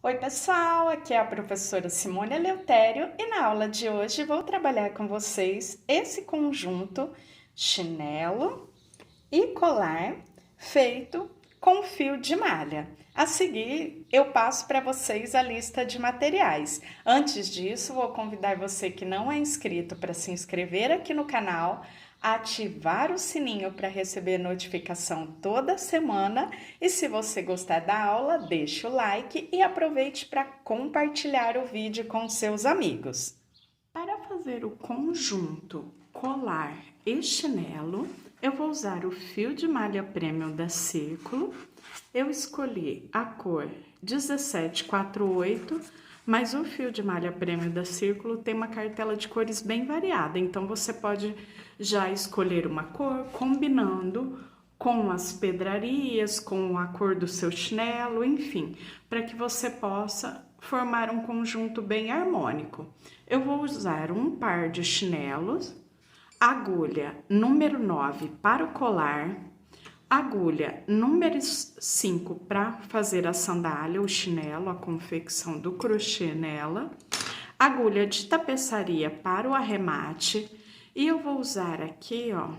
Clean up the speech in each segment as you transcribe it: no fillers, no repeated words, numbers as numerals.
Oi, pessoal, aqui é a professora Simone Eleutério e na aula de hoje vou trabalhar com vocês esse conjunto chinelo e colar feito com fio de malha. A seguir, eu passo para vocês a lista de materiais. Antes disso, vou convidar você que não é inscrito para se inscrever aqui no canal, ativar o sininho para receber notificação toda semana e se você gostar da aula, deixa o like e aproveite para compartilhar o vídeo com seus amigos. Para fazer o conjunto colar e chinelo, eu vou usar o fio de malha premium da Círculo. Eu escolhi a cor 1748, mas o fio de malha premium da Círculo tem uma cartela de cores bem variada, então você pode já escolher uma cor combinando com as pedrarias, com a cor do seu chinelo, enfim, para que você possa formar um conjunto bem harmônico. Eu vou usar um par de chinelos, agulha número 9 para o colar, agulha número 5 para fazer a sandália, o chinelo, a confecção do crochê nela, agulha de tapeçaria para o arremate e eu vou usar aqui, ó,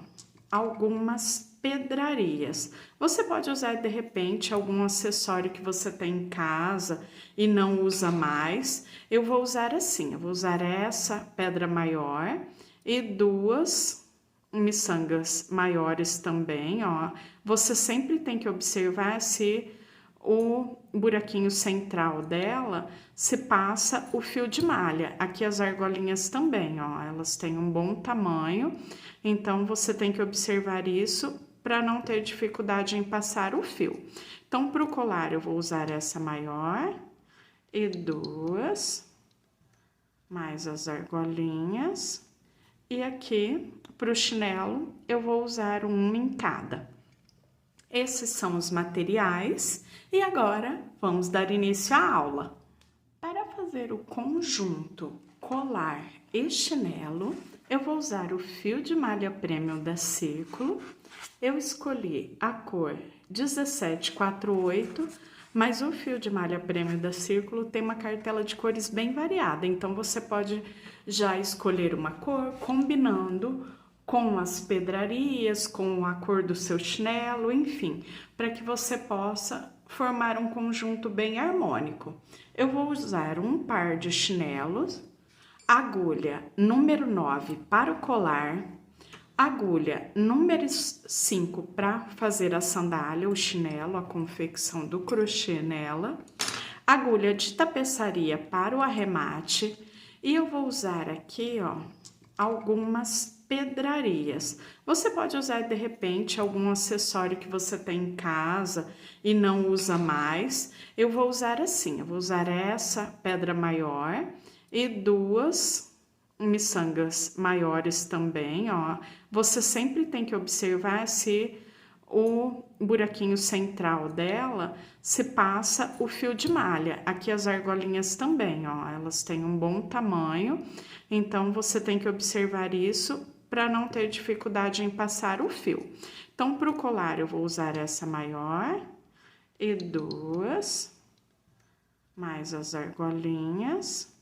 algumas pedrarias. Você pode usar de repente algum acessório que você tem em casa e não usa mais. Eu vou usar assim, eu vou usar essa pedra maior e duas miçangas maiores também, ó. Você sempre tem que observar se o buraquinho central dela se passa o fio de malha. Aqui as argolinhas também, ó, elas têm um bom tamanho, então você tem que observar isso para não ter dificuldade em passar o fio. Então, para o colar eu vou usar essa maior e duas, mais as argolinhas. E aqui, para o chinelo, eu vou usar uma em cada. Esses são os materiais e agora vamos dar início à aula. Para fazer o conjunto colar e chinelo, eu vou usar o fio de malha premium da Círculo. Eu escolhi a cor 1748, mas o fio de malha premium da Círculo tem uma cartela de cores bem variada, então você pode já escolher uma cor combinando com as pedrarias, com a cor do seu chinelo, enfim, para que você possa formar um conjunto bem harmônico. Eu vou usar um par de chinelos, agulha número 9 para o colar, agulha número 5 para fazer a sandália, o chinelo, a confecção do crochê nela, agulha de tapeçaria para o arremate e eu vou usar aqui, ó, algumas pedrarias. Você pode usar de repente algum acessório que você tem em casa e não usa mais. Eu vou usar assim, eu vou usar essa pedra maior e duas miçangas maiores também, ó. Você sempre tem que observar se o buraquinho central dela se passa o fio de malha. Aqui as argolinhas também, ó, elas têm um bom tamanho, então você tem que observar isso para não ter dificuldade em passar o fio. Então, para o colar eu vou usar essa maior e duas, mais as argolinhas.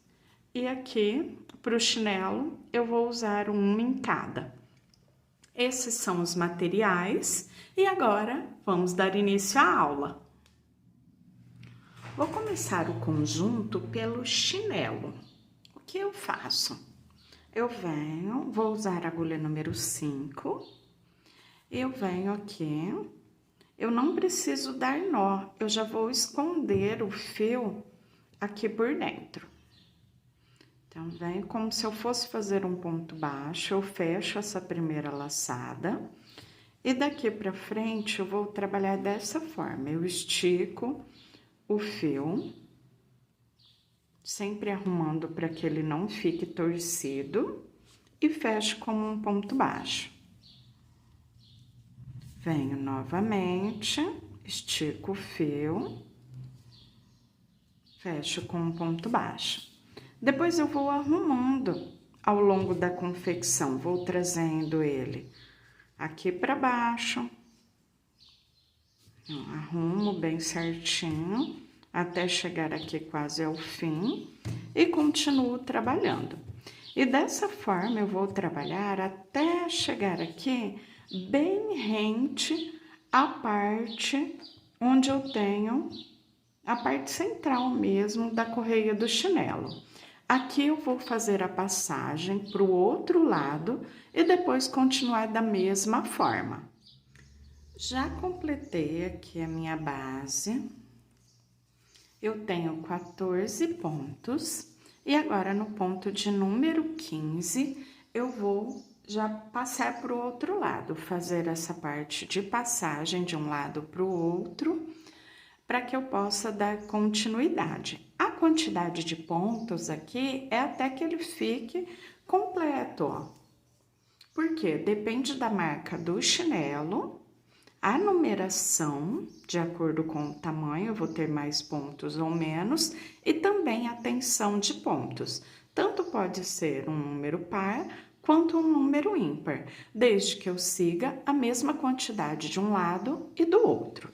E aqui, para o chinelo, eu vou usar uma em cada. Esses são os materiais e agora vamos dar início à aula. Vou começar o conjunto pelo chinelo. O que eu faço? Eu venho, vou usar a agulha número 5, eu venho aqui, eu não preciso dar nó, eu já vou esconder o fio aqui por dentro. Então, venho como se eu fosse fazer um ponto baixo, eu fecho essa primeira laçada e daqui pra frente eu vou trabalhar dessa forma, eu estico o fio, sempre arrumando para que ele não fique torcido e fecho como um ponto baixo. Venho novamente, estico o fio, fecho com um ponto baixo. Depois eu vou arrumando ao longo da confecção, vou trazendo ele aqui para baixo, arrumo bem certinho, até chegar aqui quase ao fim e continuo trabalhando. E dessa forma eu vou trabalhar até chegar aqui bem rente à parte onde eu tenho a parte central mesmo da correia do chinelo. Aqui eu vou fazer a passagem para o outro lado e depois continuar da mesma forma. Já completei aqui a minha base. Eu tenho 14 pontos e agora no ponto de número 15 eu vou já passar para o outro lado, fazer essa parte de passagem de um lado para o outro, para que eu possa dar continuidade. A quantidade de pontos aqui é até que ele fique completo, ó. Porque depende da marca do chinelo, a numeração, de acordo com o tamanho, eu vou ter mais pontos ou menos, e também a tensão de pontos. Tanto pode ser um número par, quanto um número ímpar, desde que eu siga a mesma quantidade de um lado e do outro.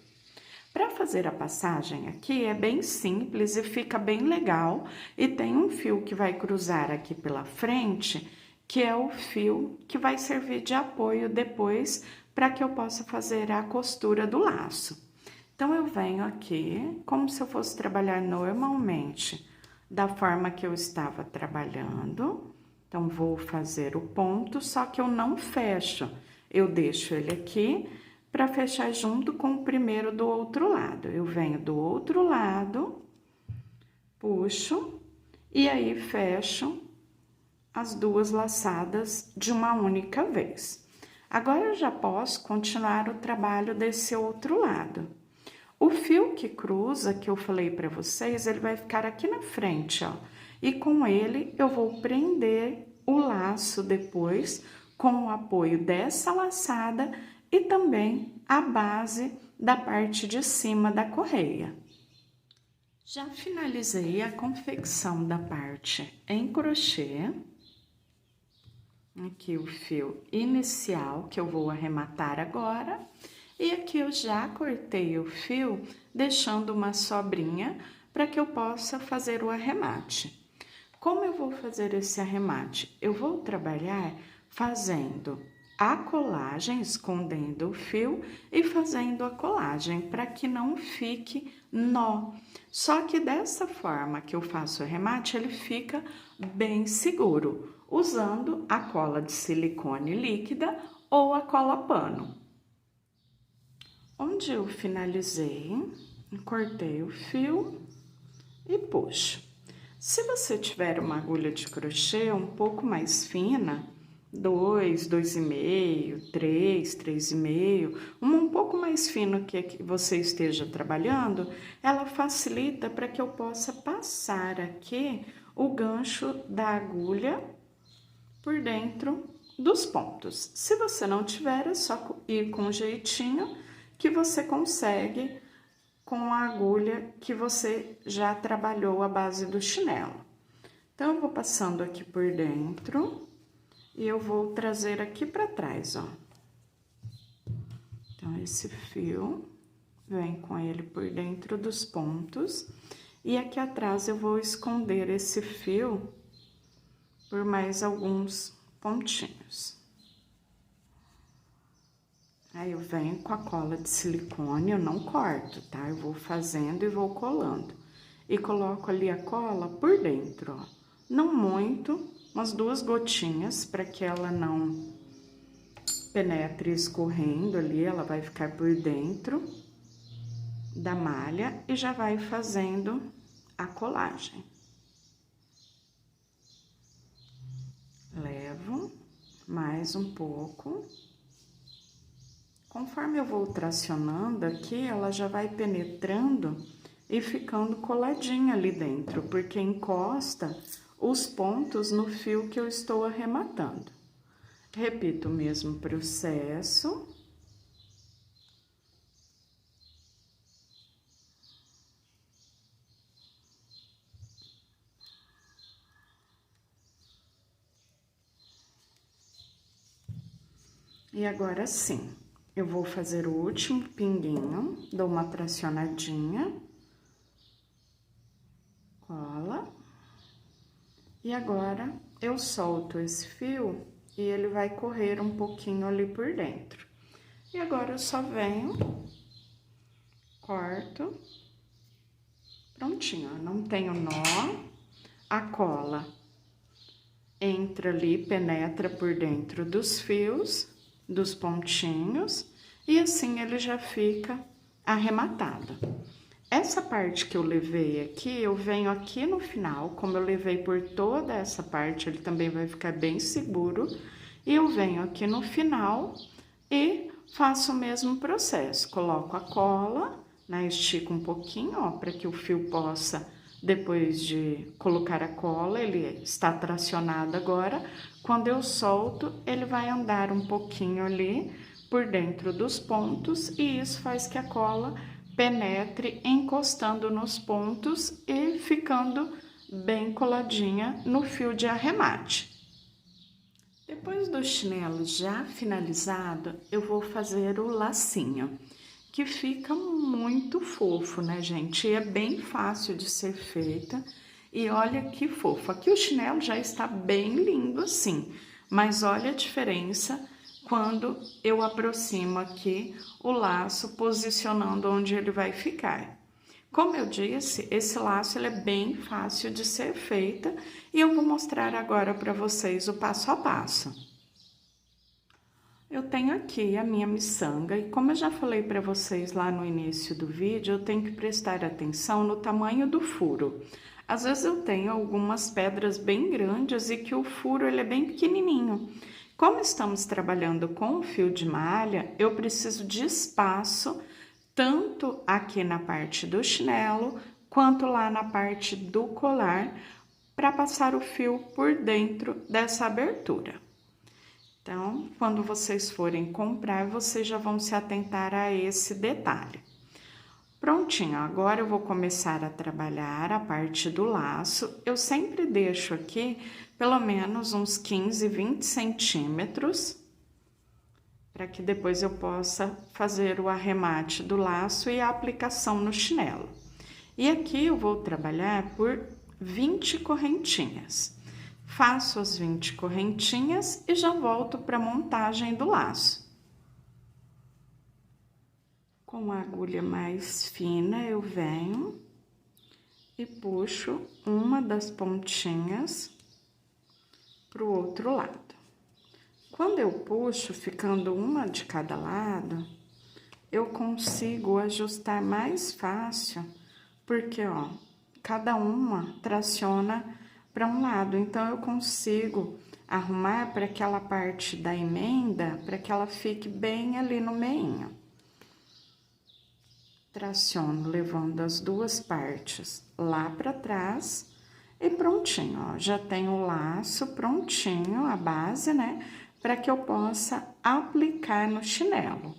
Para fazer a passagem aqui é bem simples e fica bem legal, e tem um fio que vai cruzar aqui pela frente, que é o fio que vai servir de apoio depois para que eu possa fazer a costura do laço. Então, eu venho aqui, como se eu fosse trabalhar normalmente, da forma que eu estava trabalhando. Então, vou fazer o ponto, só que eu não fecho, eu deixo ele aqui para fechar junto com o primeiro do outro lado. Eu venho do outro lado, puxo, e aí fecho as duas laçadas de uma única vez. Agora, eu já posso continuar o trabalho desse outro lado. O fio que cruza, que eu falei para vocês, ele vai ficar aqui na frente, ó. E com ele, eu vou prender o laço depois, com o apoio dessa laçada e também a base da parte de cima da correia. Já finalizei a confecção da parte em crochê. Aqui o fio inicial que eu vou arrematar agora, e aqui eu já cortei o fio, deixando uma sobrinha para que eu possa fazer o arremate. Como eu vou fazer esse arremate? Eu vou trabalhar fazendo a colagem, escondendo o fio e fazendo a colagem para que não fique nó. Só que dessa forma que eu faço o arremate, ele fica bem seguro, usando a cola de silicone líquida ou a cola pano. Onde eu finalizei, cortei o fio e puxo. Se você tiver uma agulha de crochê um pouco mais fina, 2, 2,5, 3, 3,5, uma um pouco mais fino que você esteja trabalhando, ela facilita para que eu possa passar aqui o gancho da agulha por dentro dos pontos. Se você não tiver, é só ir com jeitinho que você consegue com a agulha que você já trabalhou a base do chinelo. Então, eu vou passando aqui por dentro e eu vou trazer aqui para trás, ó. Então, esse fio vem com ele por dentro dos pontos e aqui atrás eu vou esconder esse fio por mais alguns pontinhos. Aí eu venho com a cola de silicone, eu não corto, tá? Eu vou fazendo e vou colando. E coloco ali a cola por dentro, ó. Não muito, umas 2 gotinhas, para que ela não penetre escorrendo ali, ela vai ficar por dentro da malha e já vai fazendo a colagem. Levo mais um pouco. Conforme eu vou tracionando aqui, ela já vai penetrando e ficando coladinha ali dentro, porque encosta os pontos no fio que eu estou arrematando. Repito o mesmo processo. E agora sim, eu vou fazer o último pinguinho, dou uma tracionadinha E agora, eu solto esse fio e ele vai correr um pouquinho ali por dentro. E agora, eu só venho, corto, prontinho, ó, não tenho nó, a cola entra ali, penetra por dentro dos fios, dos pontinhos, e assim ele já fica arrematado. Essa parte que eu levei aqui, eu venho aqui no final, como eu levei por toda essa parte, ele também vai ficar bem seguro, e eu venho aqui no final e faço o mesmo processo, coloco a cola, né, estico um pouquinho, ó, para que o fio possa, depois de colocar a cola, ele está tracionado agora, quando eu solto, ele vai andar um pouquinho ali por dentro dos pontos, e isso faz que a cola penetre encostando nos pontos e ficando bem coladinha no fio de arremate. Depois do chinelo já finalizado, eu vou fazer o lacinho, que fica muito fofo, né, gente? E é bem fácil de ser feita. E olha que fofo. Aqui o chinelo já está bem lindo assim, mas olha a diferença quando eu aproximo aqui o laço, posicionando onde ele vai ficar. Como eu disse, esse laço ele é bem fácil de ser feita e eu vou mostrar agora para vocês o passo a passo. Eu tenho aqui a minha miçanga e como eu já falei para vocês lá no início do vídeo, eu tenho que prestar atenção no tamanho do furo. Às vezes eu tenho algumas pedras bem grandes e que o furo ele é bem pequenininho. Como estamos trabalhando com o fio de malha, eu preciso de espaço, tanto aqui na parte do chinelo, quanto lá na parte do colar, para passar o fio por dentro dessa abertura. Então, quando vocês forem comprar, vocês já vão se atentar a esse detalhe. Prontinho, agora eu vou começar a trabalhar a parte do laço. Eu sempre deixo aqui pelo menos uns 15, 20 centímetros, para que depois eu possa fazer o arremate do laço e a aplicação no chinelo. E aqui eu vou trabalhar por 20 correntinhas. Faço as 20 correntinhas e já volto para a montagem do laço. Com a agulha mais fina, eu venho e puxo uma das pontinhas para o outro lado. Quando eu puxo, ficando uma de cada lado, eu consigo ajustar mais fácil, porque, ó, cada uma traciona para um lado, então eu consigo arrumar para aquela parte da emenda, para que ela fique bem ali no meinho. Traciono levando as duas partes lá para trás e prontinho, ó, já tenho o laço prontinho, a base, né, para que eu possa aplicar no chinelo.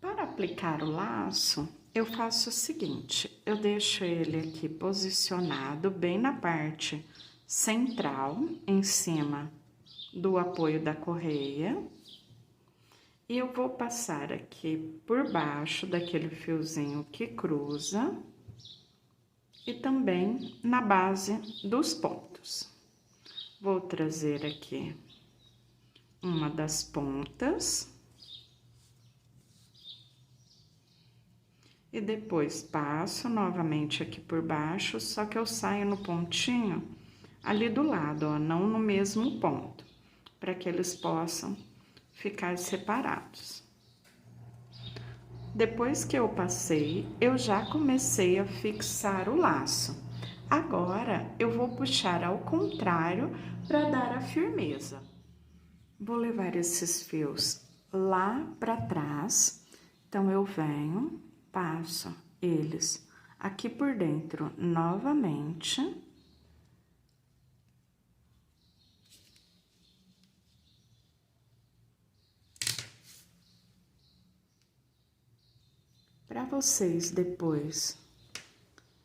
Para aplicar o laço, eu faço o seguinte, eu deixo ele aqui posicionado bem na parte central, em cima do apoio da correia. E eu vou passar aqui por baixo daquele fiozinho que cruza e também na base dos pontos. Vou trazer aqui uma das pontas e depois passo novamente aqui por baixo, só que eu saio no pontinho ali do lado, ó, não no mesmo ponto, para que eles possam ficar separados. Depois que eu passei, eu já comecei a fixar o laço. Agora, eu vou puxar ao contrário para dar a firmeza. Vou levar esses fios lá para trás, então eu venho, passo eles aqui por dentro novamente. Para vocês depois,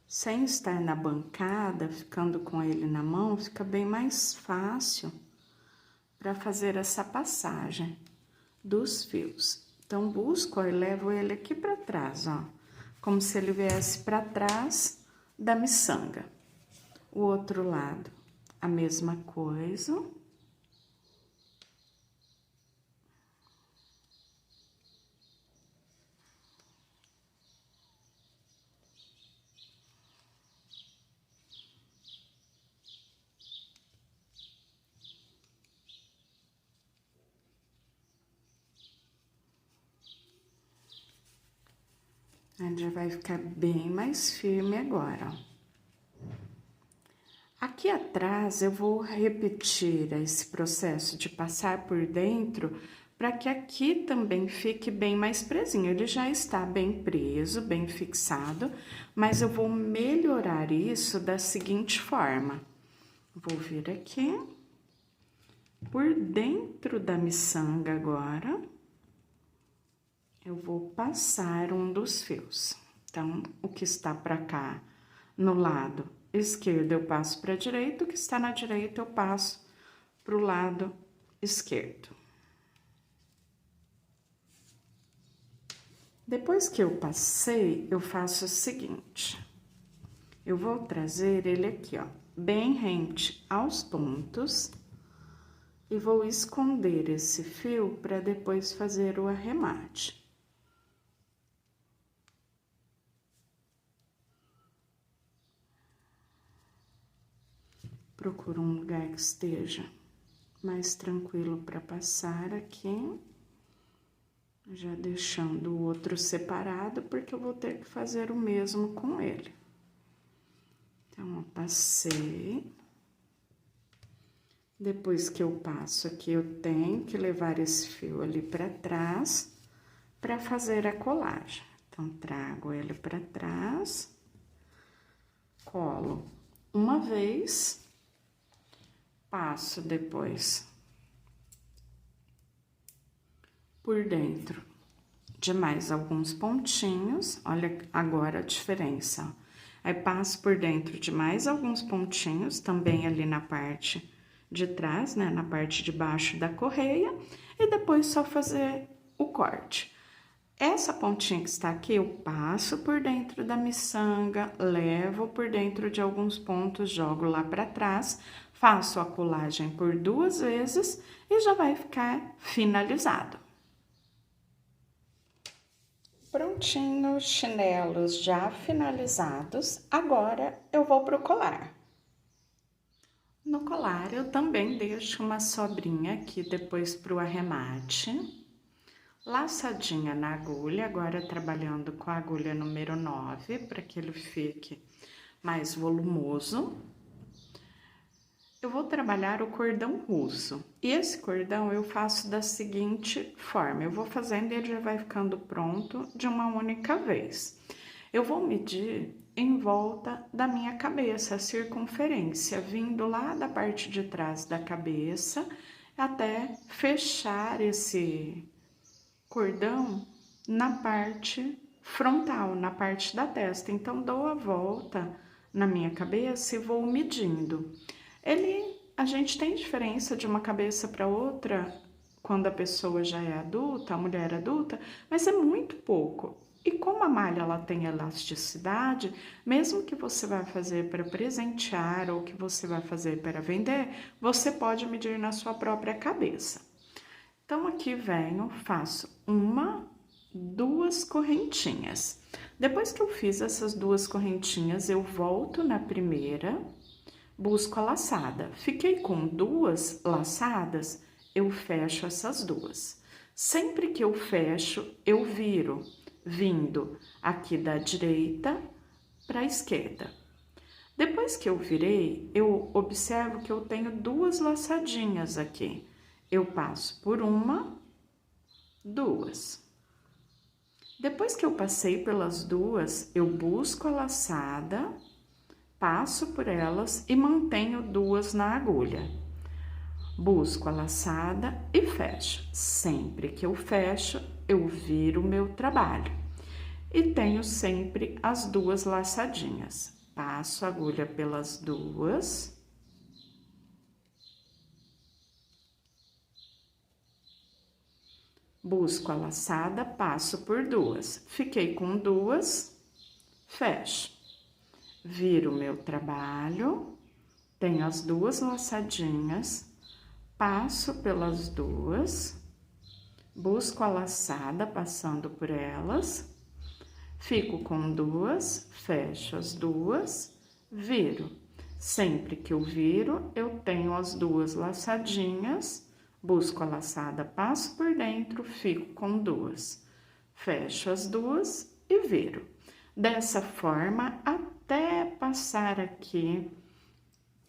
sem estar na bancada, ficando com ele na mão, fica bem mais fácil para fazer essa passagem dos fios. Então, busco e levo ele aqui para trás, ó, como se ele viesse para trás da miçanga. O outro lado, a mesma coisa. Ele já vai ficar bem mais firme agora, ó. Aqui atrás, eu vou repetir esse processo de passar por dentro, para que aqui também fique bem mais presinho. Ele já está bem preso, bem fixado, mas eu vou melhorar isso da seguinte forma. Vou vir aqui, por dentro da miçanga agora, eu vou passar um dos fios. Então, o que está para cá, no lado esquerdo, eu passo para a direita, o que está na direita, eu passo para o lado esquerdo. Depois que eu passei, eu faço o seguinte, eu vou trazer ele aqui, ó, bem rente aos pontos, e vou esconder esse fio para depois fazer o arremate. Procuro um lugar que esteja mais tranquilo para passar aqui, já deixando o outro separado, porque eu vou ter que fazer o mesmo com ele. Então, eu passei. Depois que eu passo aqui, eu tenho que levar esse fio ali para trás para fazer a colagem. Então, trago ele para trás, colo uma vez. Passo depois por dentro de mais alguns pontinhos, olha agora a diferença. Aí, passo por dentro de mais alguns pontinhos, também ali na parte de trás, né, na parte de baixo da correia, e depois só fazer o corte. Essa pontinha que está aqui, eu passo por dentro da miçanga, levo por dentro de alguns pontos, jogo lá para trás, faço a colagem por 2 vezes e já vai ficar finalizado. Prontinho, chinelos já finalizados, agora eu vou pro colar. No colar eu também deixo uma sobrinha aqui depois pro arremate. Laçadinha na agulha, agora trabalhando com a agulha número 9, para que ele fique mais volumoso. Eu vou trabalhar o cordão russo, e esse cordão eu faço da seguinte forma, eu vou fazendo e ele já vai ficando pronto de uma única vez. Eu vou medir em volta da minha cabeça, a circunferência, vindo lá da parte de trás da cabeça, até fechar esse cordão na parte frontal, na parte da testa. Então, dou a volta na minha cabeça e vou medindo. A gente tem diferença de uma cabeça para outra quando a pessoa já é adulta, a mulher adulta, mas é muito pouco. E como a malha ela tem elasticidade, mesmo que você vá fazer para presentear ou que você vai fazer para vender, você pode medir na sua própria cabeça. Então, aqui venho, faço 1, 2 correntinhas. Depois que eu fiz essas 2 correntinhas, eu volto na primeira, busco a laçada. Fiquei com 2 laçadas, eu fecho essas 2. Sempre que eu fecho, eu viro, vindo aqui da direita para a esquerda. Depois que eu virei, eu observo que eu tenho 2 laçadinhas aqui. Eu passo por 1, 2. Depois que eu passei pelas 2, eu busco a laçada, passo por elas e mantenho 2 na agulha. Busco a laçada e fecho. Sempre que eu fecho, eu viro o meu trabalho. E tenho sempre as 2 laçadinhas. Passo a agulha pelas 2. Busco a laçada, passo por 2. Fiquei com 2, fecho. Viro o meu trabalho, tenho as duas laçadinhas, passo pelas duas, busco a laçada passando por elas, fico com duas, fecho as duas, viro. Sempre que eu viro, eu tenho as duas laçadinhas, busco a laçada, passo por dentro, fico com duas, fecho as duas e viro. Dessa forma, até passar aqui,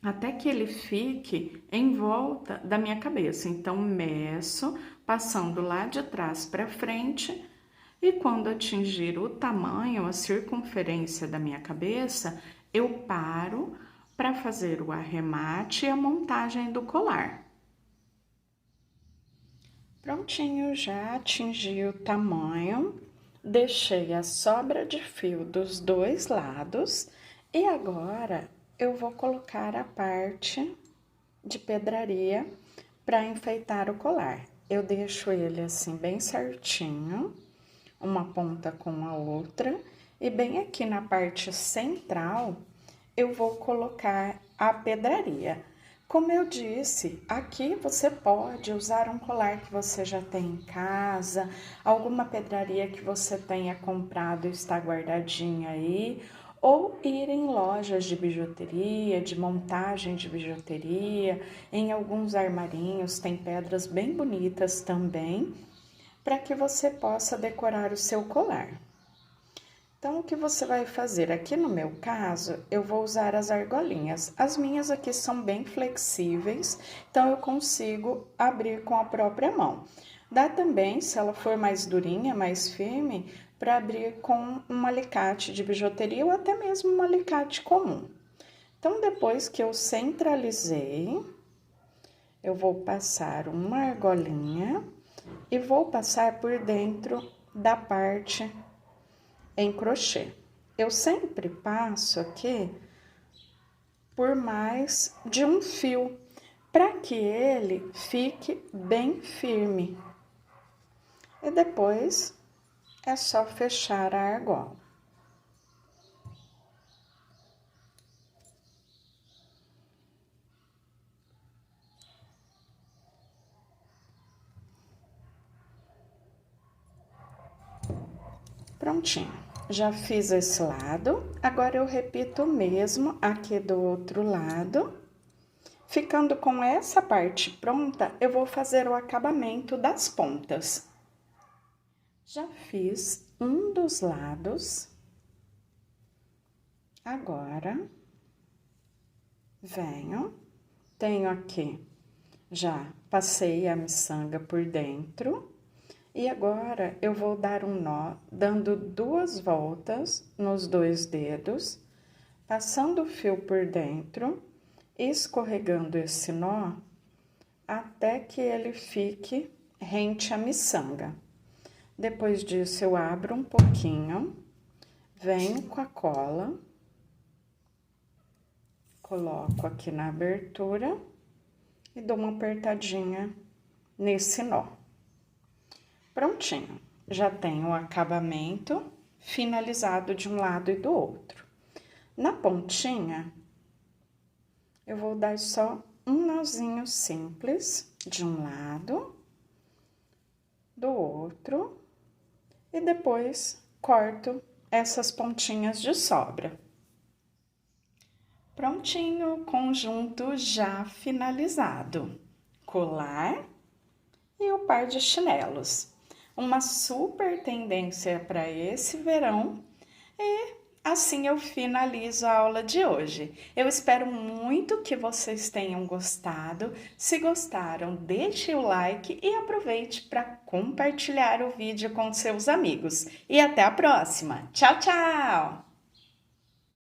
até que ele fique em volta da minha cabeça. Então, meço, passando lá de trás para frente, e quando atingir o tamanho, a circunferência da minha cabeça, eu paro para fazer o arremate e a montagem do colar. Prontinho, já atingi o tamanho, deixei a sobra de fio dos dois lados e agora eu vou colocar a parte de pedraria para enfeitar o colar. Eu deixo ele assim bem certinho, uma ponta com a outra, e bem aqui na parte central eu vou colocar a pedraria. Como eu disse, aqui você pode usar um colar que você já tem em casa, alguma pedraria que você tenha comprado e está guardadinha aí, ou ir em lojas de bijuteria, de montagem de bijuteria, em alguns armarinhos tem pedras bem bonitas também, para que você possa decorar o seu colar. Então, o que você vai fazer? Aqui no meu caso, eu vou usar as argolinhas. As minhas aqui são bem flexíveis, então eu consigo abrir com a própria mão. Dá também, se ela for mais durinha, mais firme, para abrir com um alicate de bijuteria ou até mesmo um alicate comum. Então, depois que eu centralizei, eu vou passar uma argolinha e vou passar por dentro da parte em crochê. Eu sempre passo aqui por mais de um fio, para que ele fique bem firme. E depois é só fechar a argola. Prontinho, já fiz esse lado, agora eu repito o mesmo aqui do outro lado. Ficando com essa parte pronta, eu vou fazer o acabamento das pontas. Já fiz um dos lados. Agora, venho, tenho aqui, já passei a miçanga por dentro. E agora, eu vou dar um nó, dando 2 voltas nos 2 dedos, passando o fio por dentro, escorregando esse nó, até que ele fique rente à miçanga. Depois disso, eu abro um pouquinho, venho com a cola, coloco aqui na abertura e dou uma apertadinha nesse nó. Prontinho, já tenho o acabamento finalizado de um lado e do outro. Na pontinha, eu vou dar só um nozinho simples de um lado, do outro, e depois corto essas pontinhas de sobra. Prontinho, conjunto já finalizado. Colar e o par de chinelos. Uma super tendência para esse verão e assim eu finalizo a aula de hoje. Eu espero muito que vocês tenham gostado. Se gostaram, deixe o like e aproveite para compartilhar o vídeo com seus amigos. E até a próxima. Tchau, tchau!